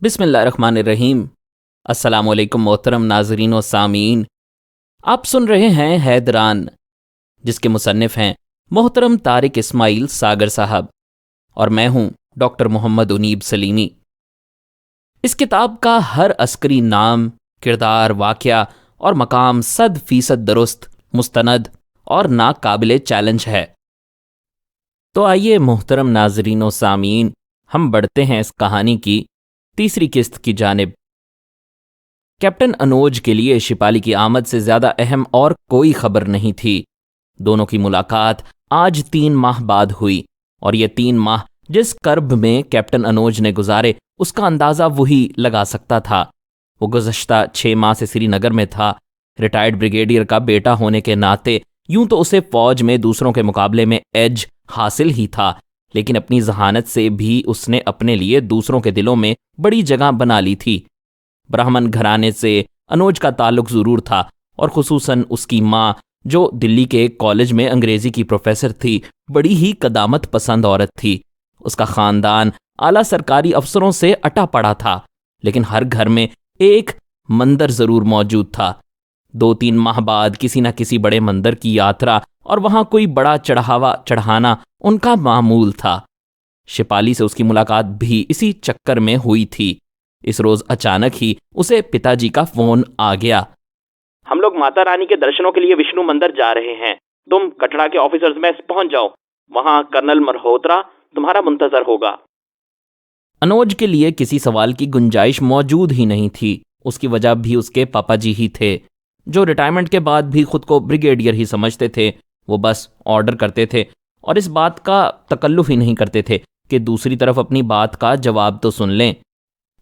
बिस्मिल्लाहिर्रहमानिर्रहीम। अस्सलामुअलैकुम मोहतरम नाजरीन व सामीन। आप सुन रहे हैं हैदरान, जिसके मुसन्निफ हैं मोहतरम तारिक इस्माइल सागर साहब, और मैं हूं डॉक्टर मोहम्मद उनीब सलीमी। इस किताब का हर अस्करी नाम, किरदार, वाक़या और मकाम 100% दुरुस्त, मुस्तनद और नाकाबिले चैलेंज है। तो आइए मोहतरम नाजरीन व सामीन, हम बढ़ते हैं इस कहानी की तीसरी किस्त की जानिब। कैप्टन अनोज के लिए शिपाली की आमद से ज्यादा अहम और कोई खबर नहीं थी। दोनों की मुलाकात आज 3 माह बाद हुई, और ये 3 माह जिस कर्ब में कैप्टन अनोज ने गुजारे उसका अंदाजा वही लगा सकता था। वो गुज़श्ता 6 माह से श्रीनगर में था। रिटायर्ड ब्रिगेडियर का बेटा होने के नाते यूं तो उसे फौज में दूसरों के मुकाबले में एज हासिल ही था, लेकिन अपनी जहानत से भी उसने अपने लिए दूसरों के दिलों में बड़ी जगह बना ली थी। ब्राह्मण घराने से अनोज का ताल्लुक जरूर था, और खुसूसन उसकी माँ, जो दिल्ली के एक कॉलेज में अंग्रेजी की प्रोफेसर थी, बड़ी ही कदामत पसंद औरत थी। उसका खानदान आला सरकारी अफसरों से अटा पड़ा था, लेकिन हर घर में एक मंदिर जरूर मौजूद था। 2-3 माह बाद किसी न किसी बड़े मंदिर की यात्रा और वहां कोई बड़ा चढ़ावा चढ़ाना उनका मामूल था। शिपाली से उसकी मुलाकात भी इसी चक्कर में हुई थी। इस रोज अचानक ही उसे पिताजी का फोन आ गया। हम लोग माता रानी के दर्शनों के लिए विष्णु मंदिर जा रहे हैं। तुम कटरा के ऑफिसर्स में पहुंच जाओ। वहां कर्नल मल्होत्रा तुम्हारा मुंतजर होगा। अनोज के लिए किसी सवाल की गुंजाइश मौजूद ही नहीं थी। उसकी वजह भी उसके पापा जी ही थे, जो रिटायरमेंट के बाद भी खुद को ब्रिगेडियर ही समझते थे। वो बस ऑर्डर करते थे और इस बात का तकल्लुफ ही नहीं करते थे कि दूसरी तरफ अपनी बात का जवाब तो सुन लें।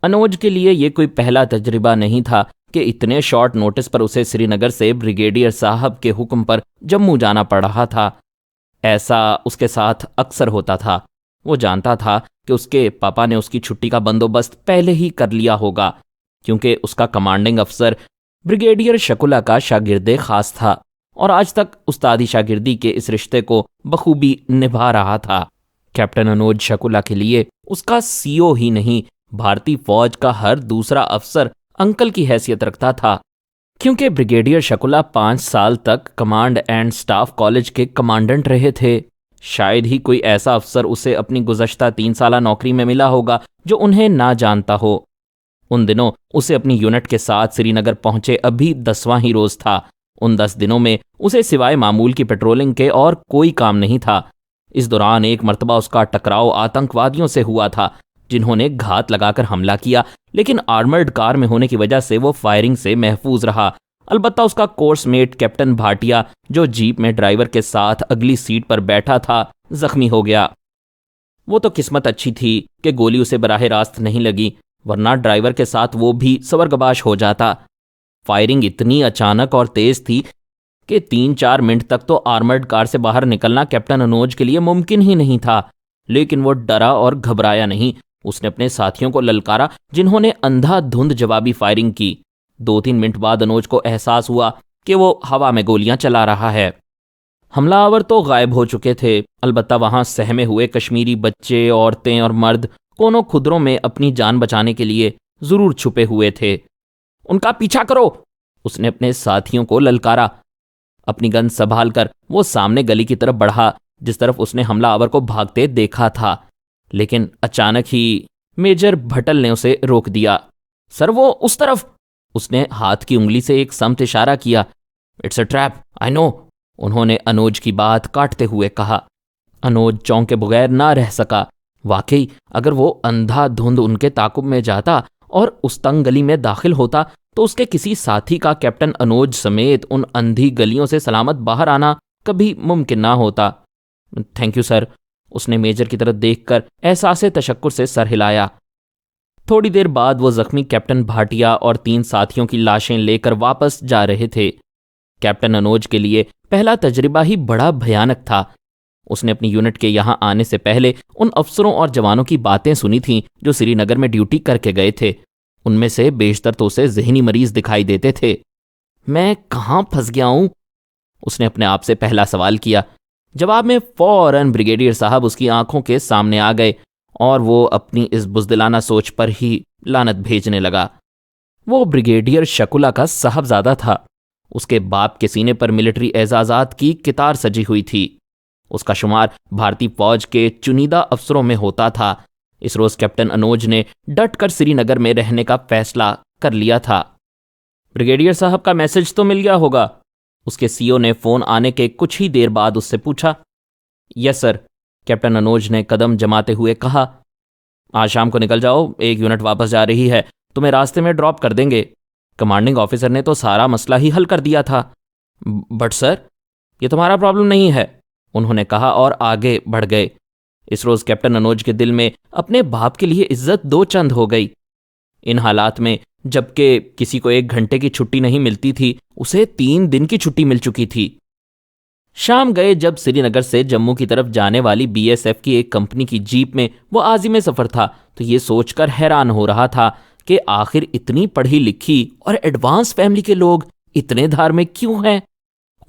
अनोज के लिए ये कोई पहला तजर्बा नहीं था कि इतने शॉर्ट नोटिस पर उसे श्रीनगर से ब्रिगेडियर साहब के हुक्म पर जम्मू जाना पड़ रहा था। ऐसा उसके साथ अक्सर होता था। वो जानता था कि उसके पापा ने उसकी छुट्टी का बंदोबस्त पहले ही कर लिया होगा, क्योंकि उसका कमांडिंग अफसर ब्रिगेडियर शकुला का शागिर्दे खास था, और आज तक उस्तादी शागिर्दी के इस रिश्ते को बखूबी निभा रहा था। कैप्टन अनोज शकुला के लिए उसका सीओ ही नहीं, भारतीय फौज का हर दूसरा अफसर अंकल की हैसियत रखता था, क्योंकि ब्रिगेडियर शकुला 5 साल तक कमांड एंड स्टाफ कॉलेज के कमांडेंट रहे थे। शायद ही कोई ऐसा अफसर उसे अपनी गुज़श्ता 3 साला नौकरी में मिला होगा जो उन्हें ना जानता हो। उन दिनों उसे अपनी यूनिट के साथ श्रीनगर पहुंचे अभी 10वां ही रोज था। उन 10 दिनों में उसे सिवाय मामूल की पेट्रोलिंग के और कोई काम नहीं था। इस दौरान एक मर्तबा उसका टकराव आतंकवादियों से हुआ था, जिन्होंने घात लगाकर हमला किया, लेकिन आर्मर्ड कार में होने की वजह से वो फायरिंग से महफूज रहा। अलबत्ता उसका कोर्समेट कैप्टन भाटिया, जो जीप में ड्राइवर के साथ अगली सीट पर बैठा था, जख्मी हो गया। वो तो किस्मत अच्छी थी कि गोली उसे बराह रास्त नहीं लगी, वरना ड्राइवर के साथ वो भी सवरगबाश हो जाता। फायरिंग इतनी अचानक और तेज थी कि 3-4 मिनट तक तो आर्मर्ड कार से बाहर निकलना कैप्टन अनोज के लिए मुमकिन ही नहीं था। लेकिन वो डरा और घबराया नहीं। उसने अपने साथियों को ललकारा, जिन्होंने अंधाधुंध जवाबी फायरिंग की। 2-3 मिनट बाद अनोज को एहसास हुआ कि वो हवा में गोलियां चला रहा है। हमलावर तो गायब हो चुके थे, अलबत्ता वहां सहमे हुए कश्मीरी बच्चे, औरतें और मर्द कोनों खुदरों में अपनी जान बचाने के लिए जरूर छुपे हुए थे। उनका पीछा करो, उसने अपने साथियों को ललकारा। अपनी गन संभाल कर वो सामने गली की तरफ बढ़ा, जिस तरफ उसने हमलावर को भागते देखा था। लेकिन अचानक ही मेजर भटल ने उसे रोक दिया। सर, वो उस तरफ, उसने हाथ की उंगली से एक समत इशारा किया। It's a trap, I know, उन्होंने अनोज की बात काटते हुए कहा। अनोज चौंके बगैर ना रह सका। वाकई अगर वो अंधाधुंध उनके ताकुब में जाता और उस तंग गली में दाखिल होता, तो उसके किसी साथी का कैप्टन अनोज समेत उन अंधी गलियों से सलामत बाहर आना कभी मुमकिन ना होता। थैंक यू सर, उसने मेजर की तरफ देखकर एहसास तशक्कुर से सर हिलाया। थोड़ी देर बाद वो जख्मी कैप्टन भाटिया और 3 साथियों की लाशें लेकर वापस जा रहे थे। कैप्टन अनोज के लिए पहला तजर्बा ही बड़ा भयानक था। उसने अपनी यूनिट के यहाँ आने से पहले उन अफसरों और जवानों की बातें सुनी थीं जो श्रीनगर में ड्यूटी करके गए थे। उनमें से बेशतर तो उसे जहनी मरीज दिखाई देते थे। मैं कहाँ फंस गया हूं? उसने अपने आप से पहला सवाल किया। जवाब में फौरन ब्रिगेडियर साहब उसकी आंखों के सामने आ गए और वो अपनी इस बुज़दिलाना सोच पर ही लानत भेजने लगा। वो ब्रिगेडियर शकुला का साहबजादा था। उसके बाप के सीने पर मिलिट्री एजाजात की कितार सजी हुई थी। उसका शुमार भारतीय फौज के चुनिंदा अफसरों में होता था। इस रोज कैप्टन अनुज ने डट कर श्रीनगर में रहने का फैसला कर लिया था। ब्रिगेडियर साहब का मैसेज तो मिल गया होगा, उसके सीओ ने फोन आने के कुछ ही देर बाद उससे पूछा। यस सर, कैप्टन अनुज ने कदम जमाते हुए कहा। आज शाम को निकल जाओ, एक यूनिट वापस जा रही है, तुम्हें रास्ते में ड्रॉप कर देंगे। कमांडिंग ऑफिसर ने तो सारा मसला ही हल कर दिया था। बट सर, ये तुम्हारा प्रॉब्लम नहीं है, उन्होंने कहा और आगे बढ़ गए। इस रोज कैप्टन अनुज के दिल में अपने बाप के लिए इज्जत दो चंद हो गई। इन हालात में जबकि किसी को 1 घंटे की छुट्टी नहीं मिलती थी, उसे 3 दिन की छुट्टी मिल चुकी थी। शाम गए जब श्रीनगर से जम्मू की तरफ जाने वाली बीएसएफ की एक कंपनी की जीप में वो आज़िम सफर था, तो ये सोचकर हैरान हो रहा था कि आखिर इतनी पढ़ी लिखी और एडवांस फैमिली के लोग इतने धार्मिक क्यों हैं।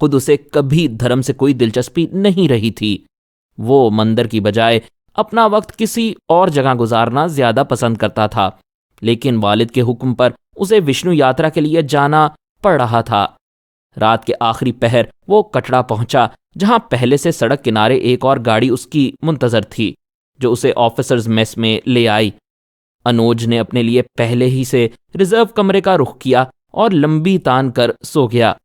खुद उसे कभी धर्म से कोई दिलचस्पी नहीं रही थी। वो मंदिर की बजाय अपना वक्त किसी और जगह गुजारना ज्यादा पसंद करता था, लेकिन वालिद के हुक्म पर उसे विष्णु यात्रा के लिए जाना पड़ रहा था। रात के आखिरी पहर वो कटरा पहुंचा, जहां पहले से सड़क किनारे एक और गाड़ी उसकी मुंतजर थी, जो उसे ऑफिसर्स मेस में ले आई। अनुज ने अपने लिए पहले ही से रिजर्व कमरे का रुख किया और लंबी तान कर सो गया,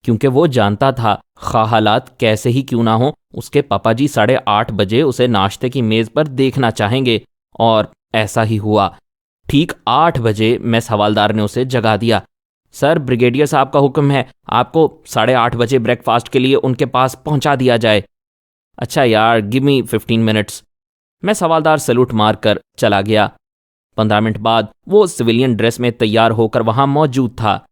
क्योंकि वो जानता था खा हालात कैसे ही क्यों ना हो, उसके पापा जी 8:30 बजे उसे नाश्ते की मेज पर देखना चाहेंगे। और ऐसा ही हुआ। ठीक 8 बजे मेस हवालदार ने उसे जगा दिया। सर, ब्रिगेडियर साहब का हुक्म है, आपको 8:30 बजे ब्रेकफास्ट के लिए उनके पास पहुंचा दिया जाए। अच्छा यार, गिव मी 15 मिनट्स। मेस हवालदार सैल्यूट मारकर चला गया। 15 मिनट बाद वो सिविलियन ड्रेस में तैयार होकर वहां मौजूद था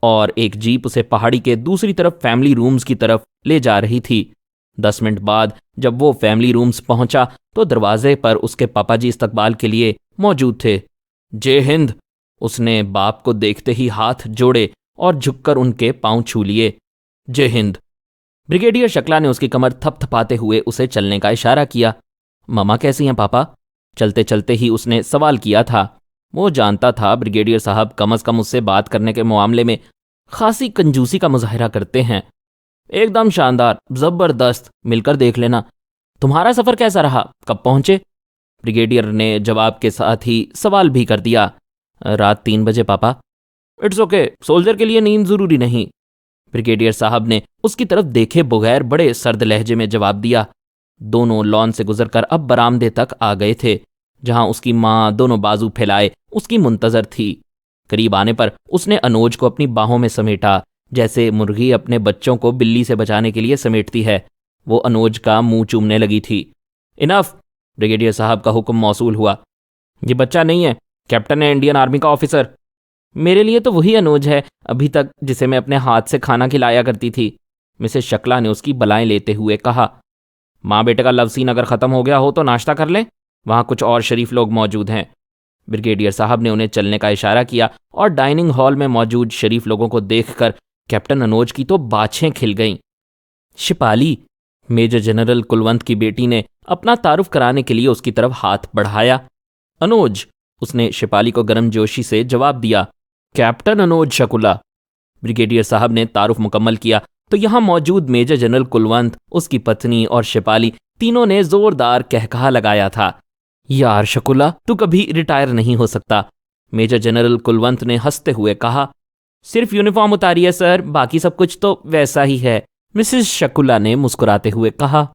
और एक जीप उसे पहाड़ी के दूसरी तरफ फैमिली रूम्स की तरफ ले जा रही थी। 10 मिनट बाद जब वो फैमिली रूम्स पहुंचा तो दरवाजे पर उसके पापा जी इस्तकबाल के लिए मौजूद थे। जय हिंद, उसने बाप को देखते ही हाथ जोड़े और झुककर उनके पांव छू लिए। जय हिंद। ब्रिगेडियर शक्ला ने उसकी कमर थपथपाते हुए उसे चलने का इशारा किया। मामा कैसी हैं पापा? चलते चलते ही उसने सवाल किया था। वो जानता था ब्रिगेडियर साहब कम अज कम उससे बात करने के मामले में खासी कंजूसी का मुजाहिरा करते हैं। एकदम शानदार, जबरदस्त, मिलकर देख लेना। तुम्हारा सफर कैसा रहा, कब पहुंचे? ब्रिगेडियर ने जवाब के साथ ही सवाल भी कर दिया। रात 3 बजे पापा। इट्स ओके, सोल्जर के लिए नींद जरूरी नहीं। ब्रिगेडियर साहब ने उसकी तरफ देखे बगैर बड़े सर्द लहजे में जवाब दिया। दोनों लॉन से गुजरकर अब बरामदे तक आ गए थे, जहां उसकी मां दोनों बाजू फैलाए उसकी मुंतजर थी। करीब आने पर उसने अनुज को अपनी बाहों में समेटा, जैसे मुर्गी अपने बच्चों को बिल्ली से बचाने के लिए समेटती है। वो अनुज का मुंह चूमने लगी थी। इनफ, ब्रिगेडियर साहब का हुक्म मौसूल हुआ। ये बच्चा नहीं है, कैप्टन है, इंडियन आर्मी का ऑफिसर। मेरे लिए तो वही अनुज है अभी तक जिसे मैं अपने हाथ से खाना खिलाया करती थी, मिसेस शक्ला ने उसकी बलाएं लेते हुए कहा। माँ बेटे का लव सीन अगर खत्म हो गया हो तो नाश्ता कर लें, वहां कुछ और शरीफ लोग मौजूद हैं। ब्रिगेडियर साहब ने उन्हें चलने का इशारा किया और डाइनिंग हॉल में मौजूद शरीफ लोगों को देखकर कैप्टन अनुज की तो बाछें खिल गईं। शिपाली, मेजर जनरल कुलवंत की बेटी ने अपना तारुफ कराने के लिए उसकी तरफ हाथ बढ़ाया। अनुज, उसने शिपाली को गर्मजोशी से जवाब दिया। कैप्टन अनुज शकुला। ब्रिगेडियर साहब ने तारुफ मुकम्मल किया तो यहां मौजूद मेजर जनरल कुलवंत, उसकी पत्नी और शिपाली तीनों ने जोरदार कहकहा लगाया था। यार शकुला, तू कभी रिटायर नहीं हो सकता, मेजर जनरल कुलवंत ने हंसते हुए कहा। सिर्फ यूनिफॉर्म उतारी है सर, बाकी सब कुछ तो वैसा ही है, मिसेस शकुला ने मुस्कुराते हुए कहा।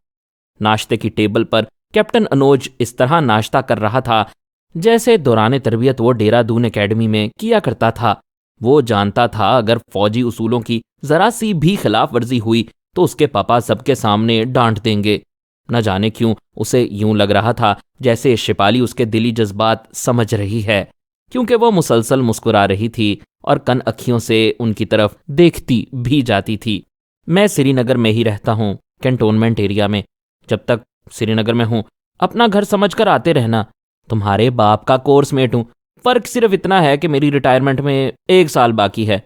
नाश्ते की टेबल पर कैप्टन अनुज इस तरह नाश्ता कर रहा था जैसे दौरान तरबियत वो देहरादून एकेडमी में किया करता था। वो जानता था अगर फौजी उसूलों की जरा सी भी खिलाफ वर्जी हुई तो उसके पापा सबके सामने डांट देंगे। न जाने क्यों उसे यूं लग रहा था जैसे शिपाली उसके दिली जज्बात समझ रही है, क्योंकि वो मुसलसल मुस्कुरा रही थी और कन अखियों से उनकी तरफ देखती भी जाती थी। मैं श्रीनगर में ही रहता हूँ, कैंटोनमेंट एरिया में। जब तक श्रीनगर में हूँ अपना घर समझकर आते रहना। तुम्हारे बाप का कोर्स मेट हूँ, फर्क सिर्फ इतना है कि मेरी रिटायरमेंट में 1 साल बाकी है।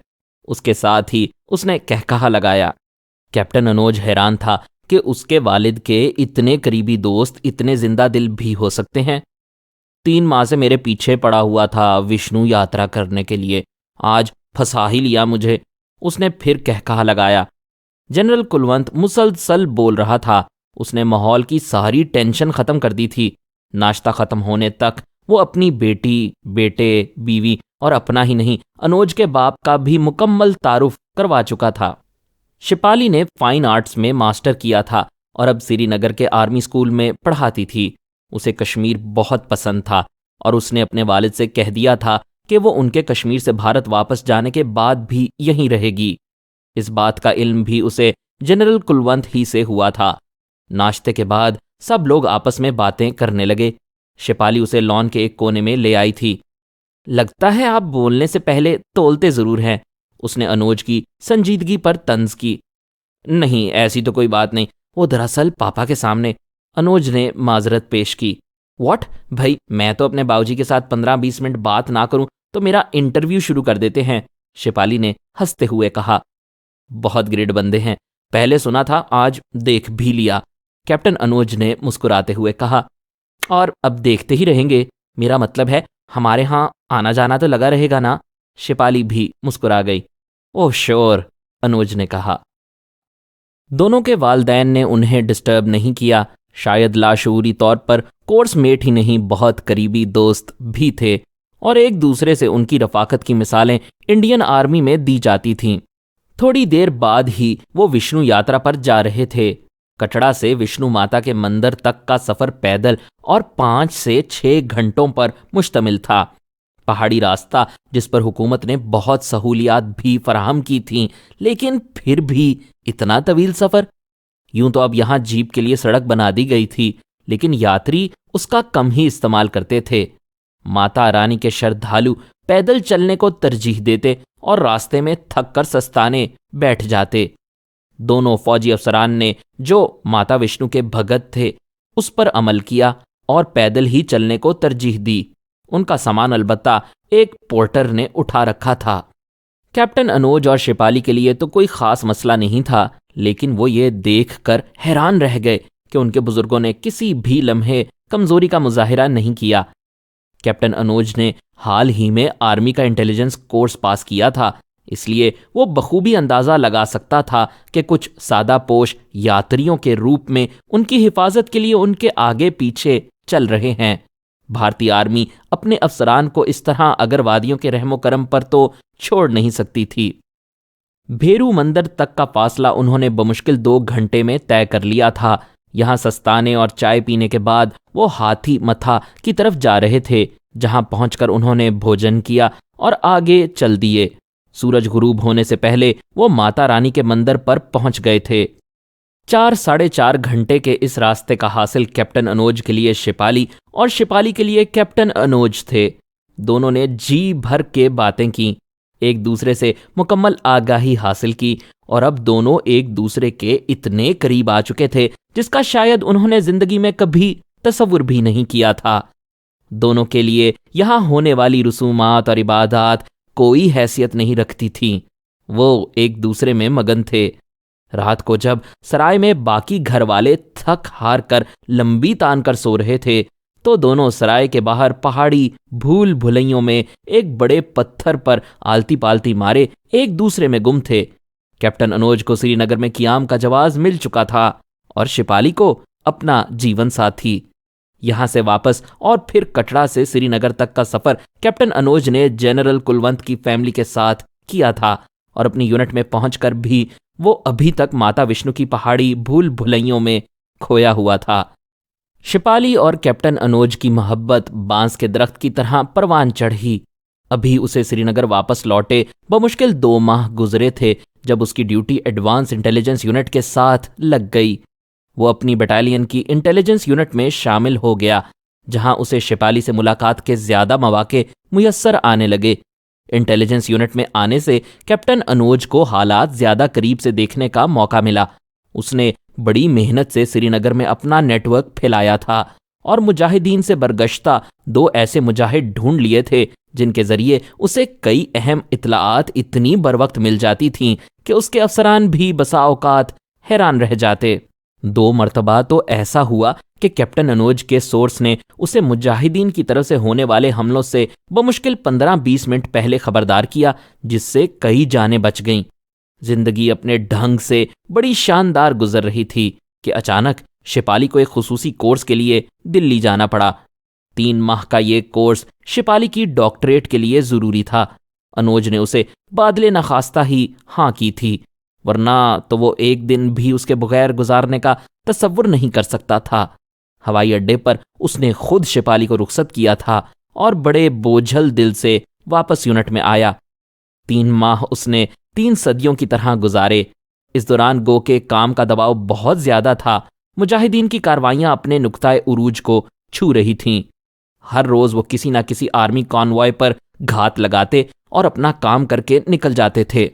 उसके साथ ही उसने कहकहा लगाया। कैप्टन अनुज हैरान था कि उसके वालिद के इतने करीबी दोस्त इतने जिंदा दिल भी हो सकते हैं। 3 माह से मेरे पीछे पड़ा हुआ था विष्णु यात्रा करने के लिए। आज फंसा ही लिया मुझे, उसने फिर कहकहा लगाया। जनरल कुलवंत मुसलसल बोल रहा था। उसने माहौल की सारी टेंशन खत्म कर दी थी। नाश्ता खत्म होने तक वो अपनी बेटी, बेटे, बीवी और अपना ही नहीं, अनुज के बाप का भी मुकम्मल तारुफ करवा चुका था। शिपाली ने फाइन आर्ट्स में मास्टर किया था और अब श्रीनगर के आर्मी स्कूल में पढ़ाती थी। उसे कश्मीर बहुत पसंद था और उसने अपने वालिद से कह दिया था कि वो उनके कश्मीर से भारत वापस जाने के बाद भी यहीं रहेगी। इस बात का इल्म भी उसे जनरल कुलवंत ही से हुआ था। नाश्ते के बाद सब लोग आपस में बातें करने लगे। शिपाली उसे लॉन के एक कोने में ले आई थी। लगता है आप बोलने से पहले तोलते जरूर हैं, उसने अनुज की संजीदगी पर तंज की। नहीं, ऐसी तो कोई बात नहीं, वो दरअसल पापा के सामने, अनुज ने माजरत पेश की। व्हाट भाई, मैं तो अपने बाबूजी के साथ 15-20 मिनट बात ना करूं तो मेरा इंटरव्यू शुरू कर देते हैं, शिपाली ने हंसते हुए कहा। बहुत ग्रेट बंदे हैं, पहले सुना था, आज देख भी लिया, कैप्टन अनुज ने मुस्कुराते हुए कहा। और अब देखते ही रहेंगे, मेरा मतलब है हमारे यहाँ आना जाना तो लगा रहेगा ना, शिपाली भी मुस्कुरा गई। ओह श्योर, अनुज ने कहा। दोनों के वालदैन ने उन्हें डिस्टर्ब नहीं किया। शायद लाशूरी तौर पर कोर्स मेट ही नहीं, बहुत करीबी दोस्त भी थे और एक दूसरे से उनकी रफाकत की मिसालें इंडियन आर्मी में दी जाती थीं। थोड़ी देर बाद ही वो विष्णु यात्रा पर जा रहे थे। कटड़ा से विष्णु माता के मंदिर तक का सफर पैदल और 5 से 6 घंटों पर मुश्तमिल था। पहाड़ी रास्ता जिस पर हुकूमत ने बहुत सहूलियात भी फराहम की थीं, लेकिन फिर भी इतना तवील सफर। यूं तो अब यहां जीप के लिए सड़क बना दी गई थी, लेकिन यात्री उसका कम ही इस्तेमाल करते थे। माता रानी के श्रद्धालु पैदल चलने को तरजीह देते और रास्ते में थक कर सस्ताने बैठ जाते। दोनों फौजी अफसरान ने, जो माता विष्णु के भगत थे, उस पर अमल किया और पैदल ही चलने को तरजीह दी। उनका सामान अलबत्ता एक पोर्टर ने उठा रखा था। कैप्टन अनुज और शिपाली के लिए तो कोई खास मसला नहीं था, लेकिन वो ये देखकर हैरान रह गए कि उनके बुजुर्गों ने किसी भी लम्हे कमजोरी का मुजाहिरा नहीं किया। कैप्टन अनुज ने हाल ही में आर्मी का इंटेलिजेंस कोर्स पास किया था, इसलिए वो बखूबी अंदाजा लगा सकता था कि कुछ सादा पोश यात्रियों के रूप में उनकी हिफाजत के लिए उनके आगे पीछे चल रहे हैं। भारतीय आर्मी अपने अफसरान को इस तरह अगरवादियों के रहमो करम पर तो छोड़ नहीं सकती थी। भेरू मंदिर तक का फासला उन्होंने बमुश्किल 2 घंटे में तय कर लिया था। यहां सस्ताने और चाय पीने के बाद वो हाथी मथा की तरफ जा रहे थे, जहां पहुंचकर उन्होंने भोजन किया और आगे चल दिए। सूरज गुरूब होने से पहले वो माता रानी के मंदिर पर पहुंच गए थे। 4-4.5 घंटे के इस रास्ते का हासिल कैप्टन अनुज के लिए शिपाली और शिपाली के लिए कैप्टन अनुज थे। दोनों ने जी भर के बातें की, एक दूसरे से मुकम्मल आगाही हासिल की और अब दोनों एक दूसरे के इतने करीब आ चुके थे जिसका शायद उन्होंने जिंदगी में कभी तसव्वुर भी नहीं किया था। दोनों के लिए यहां होने वाली रसूमात और इबादत कोई हैसियत नहीं रखती थी। वो एक दूसरे में मगन थे। रात को जब सराय में बाकी घर वाले थक हार कर लंबी तान कर सो रहे थे, तो दोनों सराय के बाहर पहाड़ी भूल भुलैयों में एक बड़े पत्थर पर आलती पालती मारे एक दूसरे में गुम थे। कैप्टन अनुज को श्रीनगर में क़ियाम का जवाज मिल चुका था और शिपाली को अपना जीवन साथी। यहां से वापस और फिर कटड़ा से श्रीनगर तक का सफर कैप्टन अनुज ने जनरल कुलवंत की फैमिली के साथ किया था और अपनी यूनिट में पहुंचकर भी वो अभी तक माता विष्णु की पहाड़ी भूल भुलैयों में खोया हुआ था। शिपाली और कैप्टन अनुज की मोहब्बत बांस के दरख्त की तरह परवान चढ़ी। अभी उसे श्रीनगर वापस लौटे बमुश्किल 2 माह गुजरे थे जब उसकी ड्यूटी एडवांस इंटेलिजेंस यूनिट के साथ लग गई। वो अपनी बटालियन की इंटेलिजेंस यूनिट में शामिल हो गया, जहां उसे शिपाली से मुलाकात के ज्यादा मौके मुयस्सर आने लगे। इंटेलिजेंस यूनिट में आने से कैप्टन अनुज को हालात ज्यादा करीब से देखने का मौका मिला। उसने बड़ी मेहनत से श्रीनगर में अपना नेटवर्क फैलाया था और मुजाहिदीन से बरगश्ता 2 ऐसे मुजाहिद ढूंढ लिए थे जिनके जरिए उसे कई अहम इत्तलाआत इतनी बरवक्त मिल जाती थीं कि उसके अफसरान भी बसा औकात हैरान रह जाते। 2 मरतबा तो ऐसा हुआ कि कैप्टन अनुज के सोर्स ने उसे मुजाहिदीन की तरफ से होने वाले हमलों से बमुश्किल 15-20 मिनट पहले खबरदार किया, जिससे कई जानें बच गईं। जिंदगी अपने ढंग से बड़ी शानदार गुजर रही थी कि अचानक शिपाली को एक खुसूसी कोर्स के लिए दिल्ली जाना पड़ा। 3 माह का ये कोर्स शिपाली की डॉक्टरेट के लिए जरूरी था। अनुज ने उसे बादले नखास्ता ही हाँ की थी, वरना तो वो एक दिन भी उसके बगैर गुजारने का तसव्वुर नहीं कर सकता था। हवाई अड्डे पर उसने खुद शिपाली को रुखसत किया था और बड़े बोझल दिल से वापस यूनिट में आया। 3 माह उसने 3 सदियों की तरह गुजारे। इस दौरान गो के काम का दबाव बहुत ज्यादा था। मुजाहिदीन की कार्रवाइयां अपने नुक्ताए उरूज को छू रही थीं। हर रोज वो किसी ना किसी आर्मी कॉन्वॉय पर घात लगाते और अपना काम करके निकल जाते थे।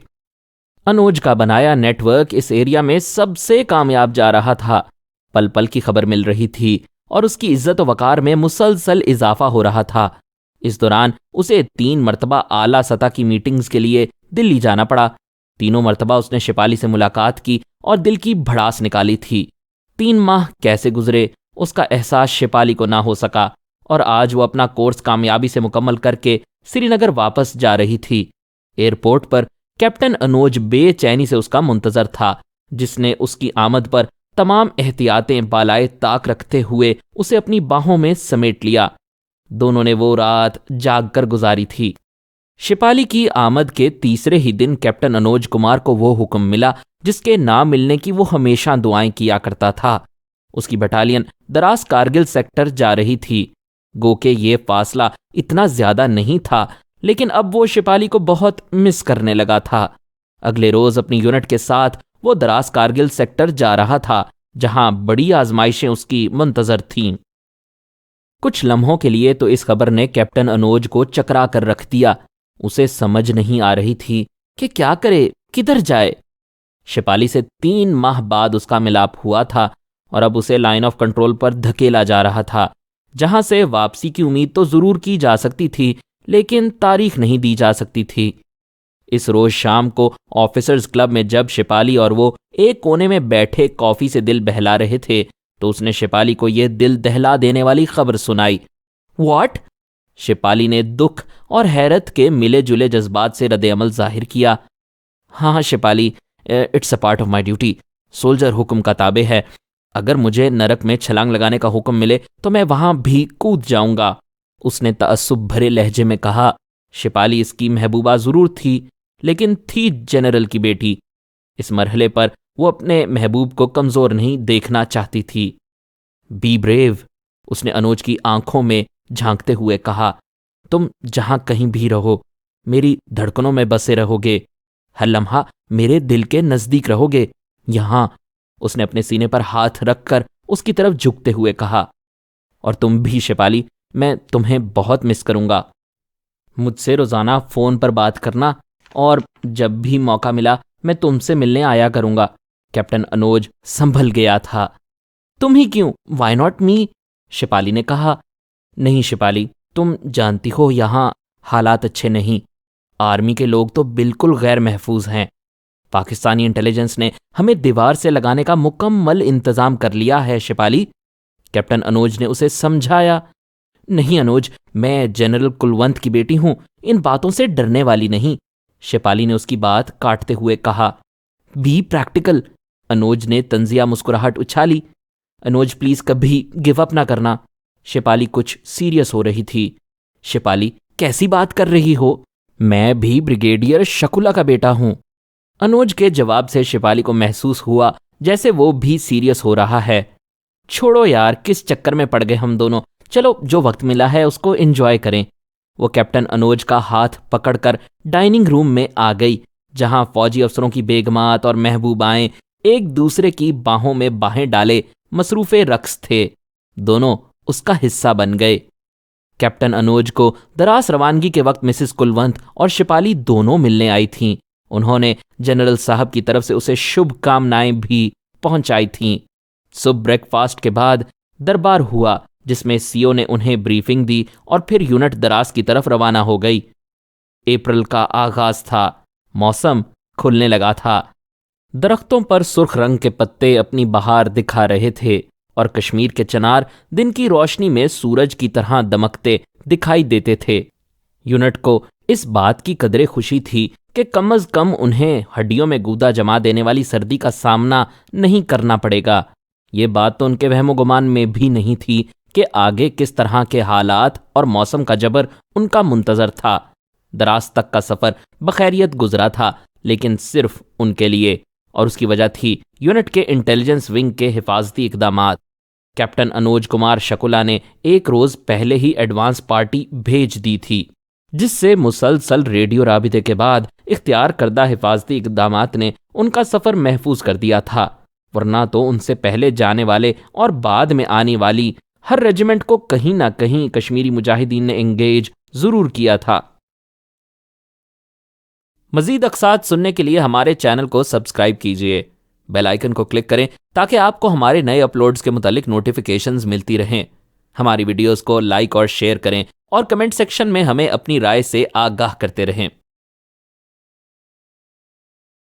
अनुज का बनाया नेटवर्क इस एरिया में सबसे कामयाब जा रहा था। पल पल की खबर मिल रही थी और उसकी इज्जत वकार में मुसलसल इजाफा हो रहा था। इस दौरान उसे 3 मरतबा आला सतह की मीटिंग्स के लिए दिल्ली जाना पड़ा। तीनों मरतबा उसने शिपाली से मुलाकात की और दिल की भड़ास निकाली थी। 3 माह कैसे गुजरे उसका एहसास शिपाली को ना हो सका और आज वो अपना कोर्स कामयाबी से मुकम्मल करके श्रीनगर वापस जा रही थी। एयरपोर्ट पर कैप्टन अनुज बेचैनी से उसका मुंतजर था, जिसने उसकी आमद पर तमाम एहतियातें बालाए ताक रखते हुए उसे अपनी बाहों में समेट लिया। दोनों ने वो रात जाग कर गुजारी थी। शिपाली की आमद के तीसरे ही दिन कैप्टन अनुज कुमार को वो हुक्म मिला जिसके ना मिलने की वो हमेशा दुआएं किया करता था। उसकी बटालियन दराज कारगिल सेक्टर जा रही थी। गो के ये फासला इतना ज्यादा नहीं था, लेकिन अब वो शिपाली को बहुत मिस करने लगा था। अगले रोज अपनी यूनिट के साथ वो दराज कारगिल सेक्टर जा रहा था, जहां बड़ी आजमाइशें उसकी मुंतजर थीं। कुछ लम्हों के लिए तो इस खबर ने कैप्टन अनुज को चकरा कर रख दिया। उसे समझ नहीं आ रही थी कि क्या करे, किधर जाए। शिपाली से 3 माह बाद उसका मिलाप हुआ था और अब उसे लाइन ऑफ कंट्रोल पर धकेला जा रहा था, जहां से वापसी की उम्मीद तो जरूर की जा सकती थी, लेकिन तारीख नहीं दी जा सकती थी। इस रोज शाम को ऑफिसर्स क्लब में जब शिपाली और वो एक कोने में बैठे कॉफी से दिल बहला रहे थे, तो उसने शिपाली को यह दिल दहला देने वाली खबर सुनाई। व्हाट? शिपाली ने दुख और हैरत के मिले जुले जज्बात से रद्द-ए-अमल जाहिर किया। हाँ Shipali, it's a part of my duty. Soldier हुक्म का ताबे है। अगर मुझे नरक में छलांग लगाने का हुक्म मिले तो मैं वहां भी कूद जाऊंगा, उसने तअस्सुब भरे लहजे में कहा। शिपाली इसकी महबूबा जरूर थी, लेकिन थी जनरल की बेटी। इस मरहले पर वो अपने महबूब को कमजोर नहीं देखना चाहती थी। बी ब्रेव, उसने अनुज की आंखों में झांकते हुए कहा। तुम जहां कहीं भी रहो, मेरी धड़कनों में बसे रहोगे। हर लम्हा मेरे दिल के नजदीक रहोगे। यहां, उसने अपने सीने पर हाथ रखकर उसकी तरफ झुकते हुए कहा। और तुम भी शिपाली, मैं तुम्हें बहुत मिस करूंगा। मुझसे रोजाना फोन पर बात करना और जब भी मौका मिला मैं तुमसे मिलने आया करूंगा। कैप्टन अनुज संभल गया था। तुम ही क्यों? Why not me? शिपाली ने कहा। नहीं शिपाली, तुम जानती हो यहां हालात अच्छे नहीं। आर्मी के लोग तो बिल्कुल गैर महफूज हैं। पाकिस्तानी इंटेलिजेंस ने हमें दीवार से लगाने का मुकम्मल इंतजाम कर लिया है शिपाली, कैप्टन अनुज ने उसे समझाया। नहीं अनुज, मैं जनरल कुलवंत की बेटी हूं, इन बातों से डरने वाली नहीं, शिपाली ने उसकी बात काटते हुए कहा। बी प्रैक्टिकल, अनुज ने तंजिया मुस्कुराहट उछाली। अनुज प्लीज कभी गिव अप ना करना। शिपाली कुछ सीरियस हो रही थी। शिपाली, कैसी बात कर रही हो? मैं भी ब्रिगेडियर शकुला का बेटा हूं। अनुज के जवाब से शिपाली को महसूस हुआ जैसे वो भी सीरियस हो रहा है। छोड़ो यार, किस चक्कर में पड़ गए हम दोनों। चलो, जो वक्त मिला है उसको एंजॉय करें। वो कैप्टन अनुज का हाथ पकड़कर डाइनिंग रूम में आ गई, जहां फौजी अफसरों की बेगमात और महबूबाएं एक दूसरे की बाहों में बाहें डाले मसरूफे रक्स थे। दोनों उसका हिस्सा बन गए। कैप्टन अनुज को दराज रवानगी के वक्त मिसिस कुलवंत और शिपाली दोनों मिलने आई थीं। उन्होंने जनरल साहब की तरफ से उसे शुभकामनाएं भी पहुंचाई थीं। सुबह ब्रेकफास्ट के बाद दरबार हुआ, जिसमें सीओ ने उन्हें ब्रीफिंग दी और फिर यूनिट दराज की तरफ रवाना हो गई। अप्रैल का आगाज था। मौसम खुलने लगा था। दरख्तों पर सुर्ख रंग के पत्ते अपनी बहार दिखा रहे थे और कश्मीर के चिनार दिन की रोशनी में सूरज की तरह दमकते दिखाई देते थे। यूनिट को इस बात की कदरे खुशी थी कि कम से कम उन्हें हड्डियों में गूदा जमा देने वाली सर्दी का सामना नहीं करना पड़ेगा। ये बात तो उनके वहमो गुमान में भी नहीं थी कि आगे किस तरह के हालात और मौसम का जबर उनका मुंतजर था। दराज तक का सफर बखैरियत गुजरा था, लेकिन सिर्फ उनके लिए, और उसकी वजह थी यूनिट के इंटेलिजेंस विंग के हिफाजती इकदामात। कैप्टन अनोज कुमार शकुला ने एक रोज पहले ही एडवांस पार्टी भेज दी थी, जिससे मुसलसल रेडियो राबिते के बाद इख्तियार करदा हिफाजती इकदामात ने उनका सफर महफूज कर दिया था, वरना तो उनसे पहले जाने वाले और बाद में आने वाली हर रेजिमेंट को कहीं ना कहीं कश्मीरी मुजाहिदीन ने एंगेज जरूर किया था। मजीद अक़सात सुनने के लिए हमारे चैनल को सब्सक्राइब कीजिए, बेल आइकन को क्लिक करें ताकि आपको हमारे नए अपलोड्स के मुतालिक नोटिफिकेशंस मिलती रहें। हमारी वीडियोस को लाइक और शेयर करें और कमेंट सेक्शन में हमें अपनी राय से आगाह करते रहें।